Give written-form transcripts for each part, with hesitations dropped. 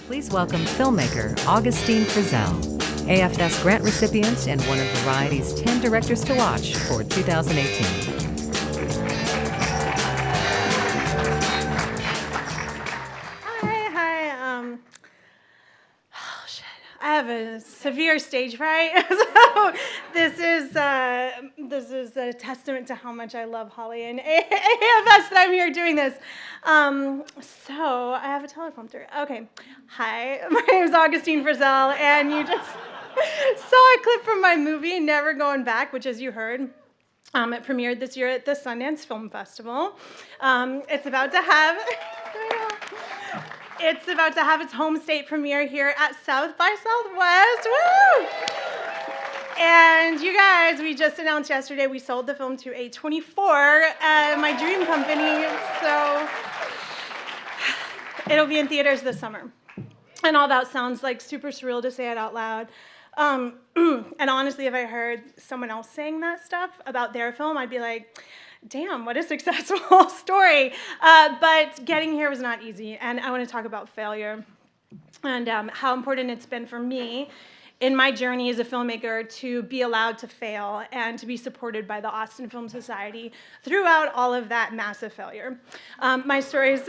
Please welcome filmmaker Augustine Frizzell, AFS Grant recipient and one of Variety's 10 Directors to Watch for 2018. I have a severe stage fright, so this is a testament to how much I love Holly and AFS that I'm here doing this. So I have a teleprompter. Okay, hi, my name is Augustine Frizzell, and you just saw a clip from my movie, Never Going Back, which, as you heard, it premiered this year at the Sundance Film Festival. It's about to have its home state premiere here at South by Southwest. Woo! And you guys, we just announced yesterday we sold the film to A24, my dream company. So it'll be in theaters this summer. And all that sounds like super surreal to say it out loud. And honestly, if I heard someone else saying that stuff about their film, I'd be like, damn, what a successful story. But getting here was not easy, and I want to talk about failure and how important it's been for me in my journey as a filmmaker to be allowed to fail and to be supported by the Austin Film Society throughout all of that massive failure. My story is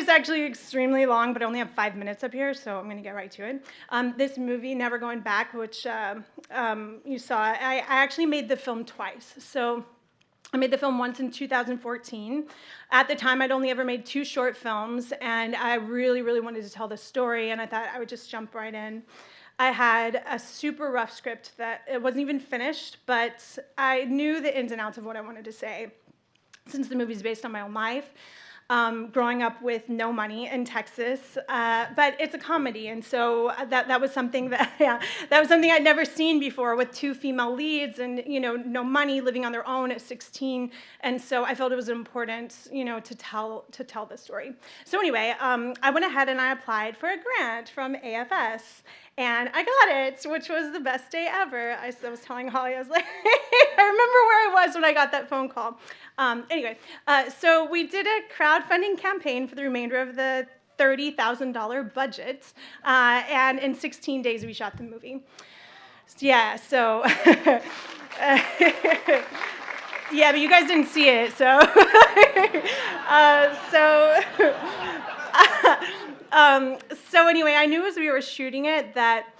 actually extremely long, but I only have 5 minutes up here, so I'm going to get right to it. This movie, Never Going Back, which you saw, I actually made the film twice. So I made the film once in 2014. At the time, I'd only ever made 2 short films, and I really, really wanted to tell the story, and I thought I would just jump right in. I had a super rough script that it wasn't even finished, but I knew the ins and outs of what I wanted to say. Since the movie's based on my own life, growing up with no money in Texas, but it's a comedy, and so that was something that was something I'd never seen before, with 2 female leads and no money, living on their own at 16, and so I felt it was important to tell the story. So anyway, I went ahead and I applied for a grant from AFS. And I got it, which was the best day ever. I was telling Holly, I was like, I remember where I was when I got that phone call. So we did a crowdfunding campaign for the remainder of the $30,000 budget, and in 16 days we shot the movie. Yeah, so, yeah, but you guys didn't see it, so. So anyway, I knew as we were shooting it that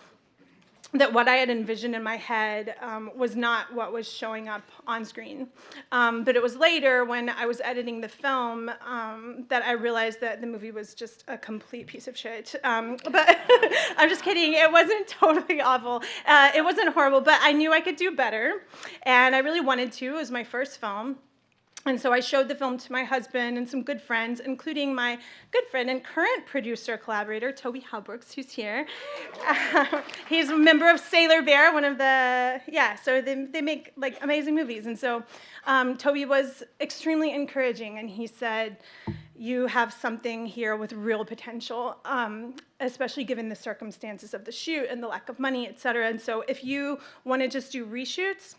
what I had envisioned in my head was not what was showing up on screen. But it was later, when I was editing the film, that I realized that the movie was just a complete piece of shit. But I'm just kidding. It wasn't totally awful. It wasn't horrible, but I knew I could do better. And I really wanted to. It was my first film. And so I showed the film to my husband and some good friends, including my good friend and current producer collaborator, Toby Halbrooks, who's here. He's a member of Sailor Bear, one of the, so they make like amazing movies. And so Toby was extremely encouraging, and he said, you have something here with real potential, especially given the circumstances of the shoot and the lack of money, et cetera. And so if you want to just do reshoots,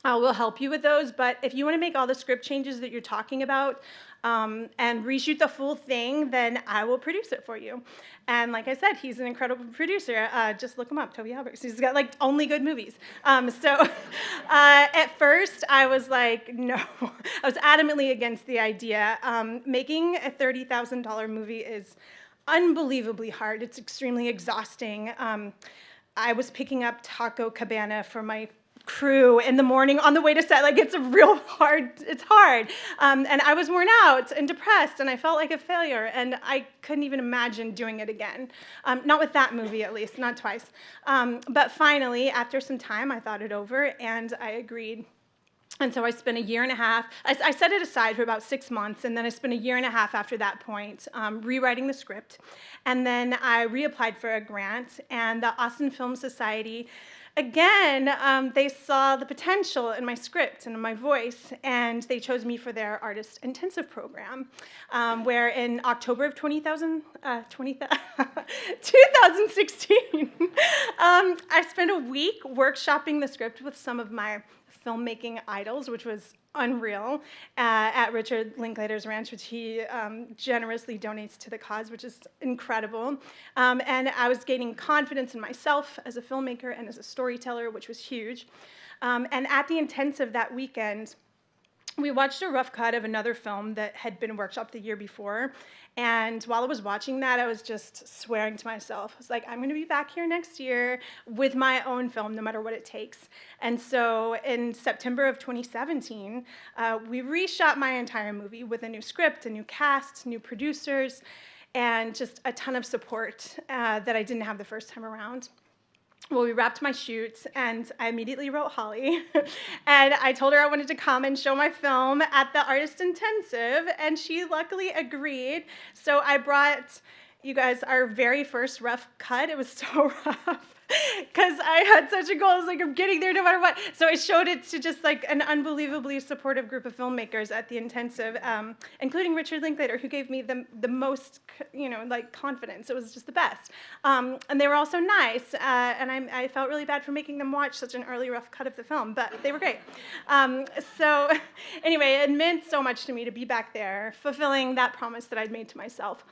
we'll help you with those, but if you want to make all the script changes that you're talking about and reshoot the full thing, then I will produce it for you. And like I said, he's an incredible producer. Just look him up, Toby Halbrooks. He's got like only good movies. At first, I was like, no. I was adamantly against the idea. Making a $30,000 movie is unbelievably hard. It's extremely exhausting. I was picking up Taco Cabana for my crew in the morning on the way to set. Like, it's hard. And I was worn out and depressed, and I felt like a failure, and I couldn't even imagine doing it again. Not with that movie, at least, not twice. But finally, after some time, I thought it over, and I agreed. And so I spent a year and a half. I set it aside for about 6 months, and then I spent a year and a half after that point rewriting the script. And then I reapplied for a grant, and the Austin Film Society, again, they saw the potential in my script and in my voice, and they chose me for their artist intensive program, where in October of 2016, I spent a week workshopping the script with some of my filmmaking idols, which was unreal at Richard Linklater's ranch, which he generously donates to the cause, which is incredible. And I was gaining confidence in myself as a filmmaker and as a storyteller, which was huge. And at the intensive that weekend, we watched a rough cut of another film that had been workshopped the year before. And while I was watching that, I was just swearing to myself. I was like, I'm going to be back here next year with my own film, no matter what it takes. And so in September of 2017, we reshot my entire movie with a new script, a new cast, new producers, and just a ton of support that I didn't have the first time around. Well, we wrapped my shoot, and I immediately wrote Holly, and I told her I wanted to come and show my film at the Artist Intensive, and she luckily agreed. So I brought you guys our very first rough cut. It was so rough because I had such a goal. I was like, I'm getting there no matter what. So I showed it to just like an unbelievably supportive group of filmmakers at the intensive, including Richard Linklater, who gave me the most, like confidence. It was just the best. And they were all so nice. And I felt really bad for making them watch such an early rough cut of the film, but they were great. So anyway, it meant so much to me to be back there, fulfilling that promise that I'd made to myself.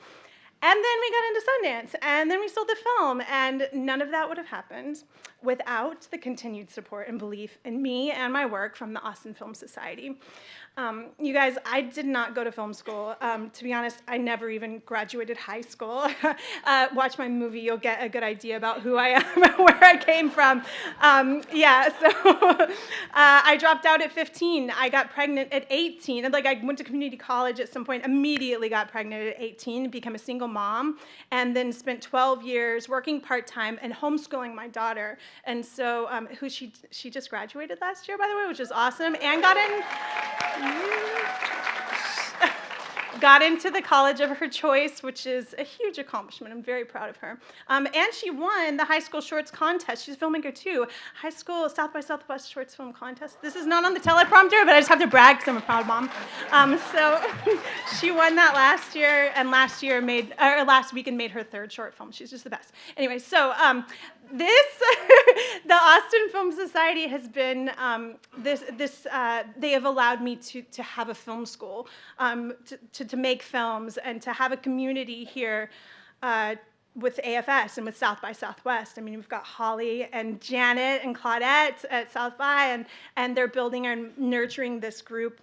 And then we got into Sundance, and then we sold the film, and none of that would have happened without the continued support and belief in me and my work from the Austin Film Society. You guys, I did not go to film school. To be honest, I never even graduated high school. Watch my movie, you'll get a good idea about who I am and where I came from. I dropped out at 15. I got pregnant at 18. And I went to community college at some point, immediately got pregnant at 18, became a single mom, and then spent 12 years working part-time and homeschooling my daughter. And so she just graduated last year, by the way, which is awesome, and got into the college of her choice, which is a huge accomplishment. I'm very proud of her. And she won the high school shorts contest. She's a filmmaker too. High school South by Southwest shorts film contest. This is not on the teleprompter, but I just have to brag because I'm a proud mom. So she won that last year, and last weekend made her third short film. She's just the best. Anyway, so the Austin Film Society has been they have allowed me to have a film school, to make films and to have a community here with AFS and with South by Southwest. I mean, we've got Holly and Janet and Claudette at South by, and they're building and nurturing this group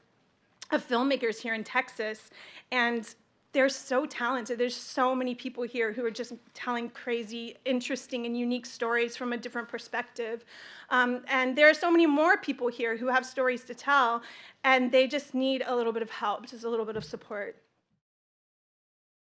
of filmmakers here in Texas. And they're so talented. There's so many people here who are just telling crazy, interesting, and unique stories from a different perspective. And there are so many more people here who have stories to tell, and they just need a little bit of help, just a little bit of support.